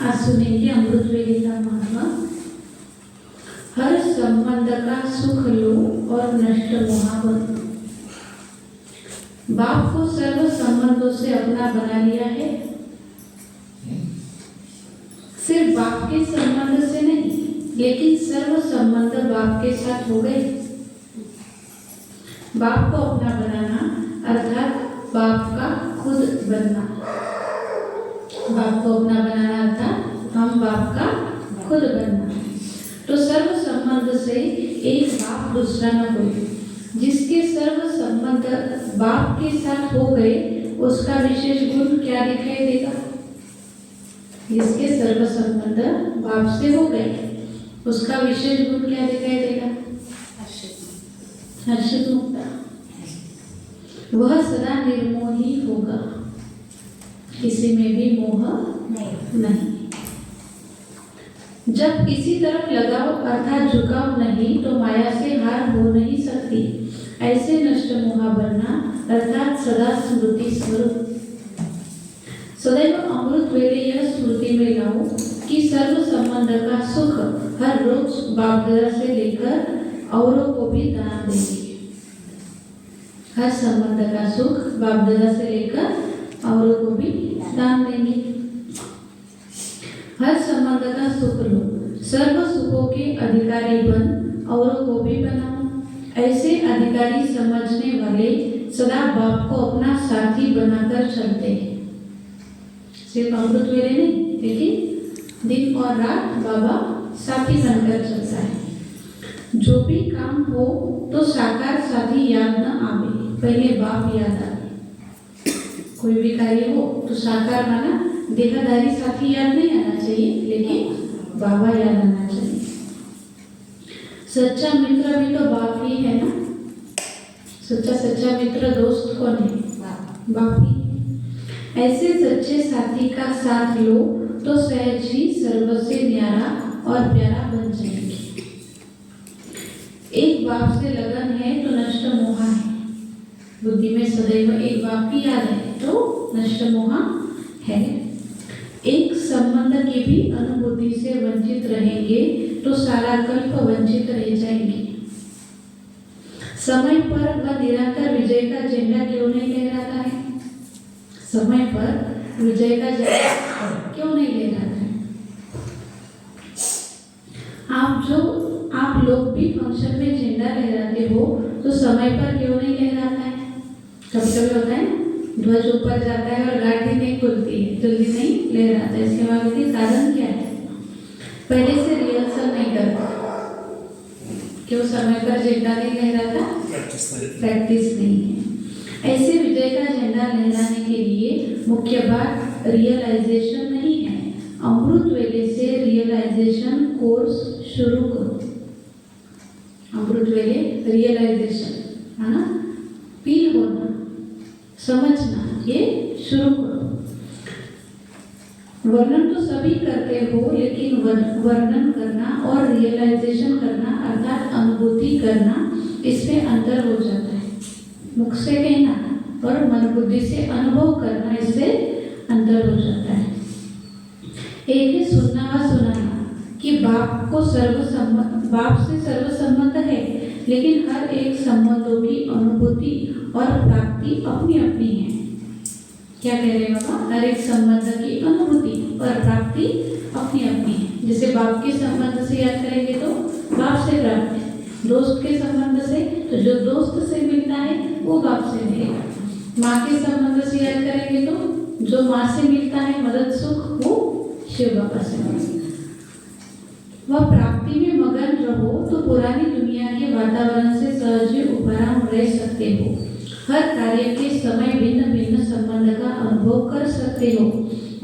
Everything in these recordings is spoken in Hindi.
आज सुनेंगे अमृतवेले का महत्व। हर संबंध का सुख लो और नष्ट मोहा बनो। बाप को सर्व संबंधों से अपना बना लिया है, सिर्फ बाप के संबंध से नहीं, लेकिन सर्व संबंध बाप के साथ हो गए। बाप को अपना बनाना अर्थात बाप का खुद बनना। बाप को अपना बनाना अर्थात हम बाप का खुद बनना। तो सर्व संबंध से एक बाप दूसरा न कोई। जिसके सर्व संबंध बाप के साथ हो गए उसका विशेष गुण क्या दिखाई देगा? जिसके सर्व संबंध बाप से हो गए उसका विशेष गुण क्या दिखाई देगा? हर्षित मुक्ता। वह सदा निर्मोही होगा, किसी में भी मोह नहीं। जब किसी तरफ लगाव अर्थात झुकाव नहीं तो माया से हार हो नहीं सकती। ऐसे नष्ट मोहा बनना अर्थात सदा स्मृति स्वरूप। सदैव अमृत वेले यह स्मृति में लाओ कि सर्व संबंध का सुख हर रोज बाप दादा से लेकर औरों को भी दान देंगे। हर संबंध का सुख बाप दादा से लेकर औरों को भी दान देंगे। हर संबंध का सुख लो, सर्व सुखों के अधिकारी बन, औरों को भी बनाओ। ऐसे अधिकारी समझने वाले सदा बाप को अपना साथी बनाकर चलते हैं। सिर्फ अमृत वेले नहीं, लेकिन दिन और रात बाबा साथी बनकर चलता है। जो भी काम हो तो साकार साथी याद न आवे, पहले बाप याद आवे। कोई भी कार्य हो तो साकार माना देहधारी साथी याद नहीं आना चाहिए, लेकिन बाबा याद आना चाहिए। सच्चा मित्र भी तो बाप ही है ना। सच्चा मित्र दोस्त कौन है? बाप ही। ऐसे सच्चे साथी का साथ लो तो सहज ही सर्व से न्यारा और प्यारा बन जाएंगे। एक बाप से लगन है तो नष्ट मोहा है। बुद्धि में सदैव एक बाप की याद है तो नष्ट मोहा है। एक संबंध की भी अनुभूति से वंचित रहेंगे तो सारा कल्प वंचित रह जाएंगे। समय पर वह निरंतर विजय का झंडा क्यों नहीं लहराता है? समय पर विजय का झंडा क्यों नहीं लहराता है? आप लोग भी फंक्शन में झंडा लहराते हो तो समय पर क्यों नहीं लहराता है? कभी कभी होता है ध्वज ऊपर जाता है और गाड़ी नहीं खुलती है, जल्दी नहीं लहराता है। इसके बावजूद कारण क्या है? पहले से रिहर्सल नहीं करता। क्यों समय पर झंडा नहीं लहराता? प्रैक्टिस नहीं है। ऐसे विजय का झंडा लहराने के लिए मुख्य बात रियलाइजेशन नहीं है। अमृत वेले से रियलाइजेशन कोर्स शुरू करो। अमृत वेले रियलाइजेशन है ना, फील होना, समझना, ये शुरू करो। वर्णन तो सभी करते हो, लेकिन वर्णन करना और रियलाइजेशन करना अर्थात अनुभूति करना, इसमें अंतर हो जाता है। मुख से कहना और मन बुद्धि से अनुभव करना, इससे अंतर हो जाता है। एक है सुनना व सुनाना कि बाप से सर्व संबंध है, लेकिन हर एक संबंधों की अनुभूति और प्राप्ति अपनी अपनी है। क्या कह रहे हैं बाबा? हर एक संबंध की अनुभूति और प्राप्ति अपनी अपनी है। जैसे बाप के संबंध से याद करेंगे तो बाप से प्राप्त है, दोस्त के संबंध से तो जो दोस्त से मिलता है वो बाप से मिलेगा। माँ के संबंध से याद करेंगे तो जो माँ से मिलता है मदद सुख, वो शिव बाबा से मिलेगा। वह प्राप्ति में मगन रहो तो पुरानी दुनिया के वातावरण से सहज ही उपराम रह सकते हो। हर कार्य के समय भिन्न भिन्न संबंध का अनुभव कर सकते हो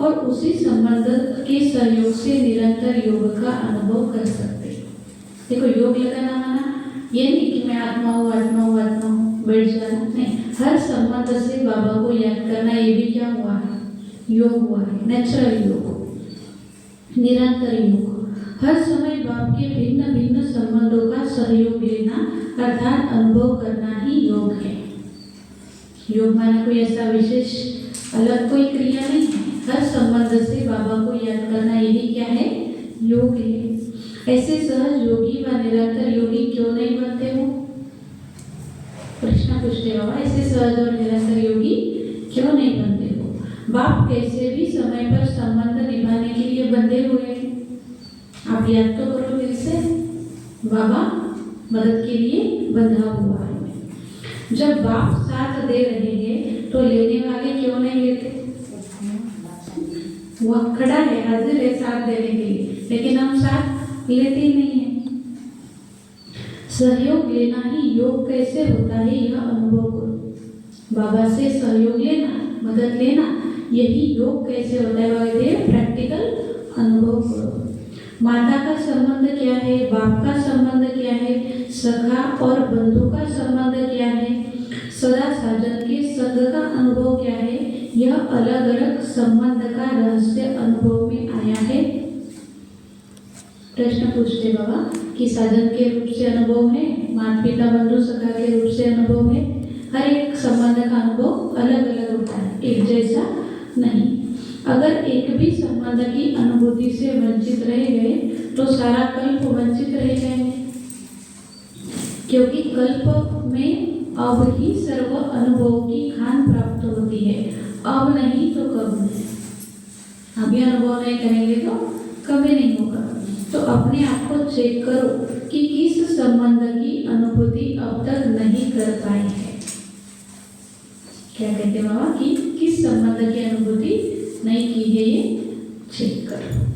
और उसी संबंध के सहयोग से निरंतर योग का अनुभव कर सकते हो। देखो, योग लगाना माना ये नहीं कि मैं आत्मा हूँ बैठ जाना, नहीं। हर संबंध से बाबा को याद करना, ये भी क्या हुआ है? योग हुआ है। नेचुरल योग, निरंतर योग। हर समय बाप के भिन्न भिन्न संबंधों का सहयोग लेना अर्थात अनुभव करना ही योग है। योग माने कोई ऐसा विशेष अलग कोई क्रिया नहीं है। हर संबंध से बाबा को याद करना, यही क्या है? योग है। ऐसे सहज योगी व निरंतर योगी क्यों नहीं बनते हो? प्रश्न पूछते बाबा, ऐसे सहज और निरंतर योगी क्यों नहीं बनते हो? बाप कैसे भी समय पर संबंध निभाने के लिए बंधे हुए। आप याद तो करो फिर से, बाबा मदद के लिए बंधा हुआ है। जब बाप साथ दे रहे हैं तो लेने वाले क्यों नहीं लेते? वह खड़ा है, हाजिर है साथ देने के लिए, लेकिन हम साथ लेते ही नहीं है। सहयोग लेना ही योग कैसे होता है, यह अनुभव करो। बाबा से सहयोग लेना, मदद लेना, यही योग कैसे होता है वह प्रैक्टिकल अनुभव करो। माता का संबंध क्या है, बाप का संबंध क्या है, सखा और बंधु का संबंध क्या है, सदा साजन के संग का अनुभव क्या है, यह अलग अलग संबंध का रहस्य अनुभव में आया है। प्रश्न पूछते बाबा कि साधन के रूप से अनुभव है, माता पिता बंधु सखा के रूप से अनुभव है। हर एक संबंध का अनुभव अलग अलग होता है, एक जैसा नहीं। अगर एक भी संबंध की अनुभूति से वंचित रह गए तो सारा कल्प वंचित रह जाएंगे, क्योंकि कल्प में अब ही सर्व अनुभव की खान प्राप्त होती है। अब नहीं तो कब नहीं, अभी अनुभव नहीं करेंगे तो कभी नहीं होगा। तो अपने आप को चेक करो कि किस संबंध की अनुभूति अब तक नहीं कर पाए हैं। क्या कहते बाबा कि किस संबंध की अनुभूति नहीं की है, ये चेक करो।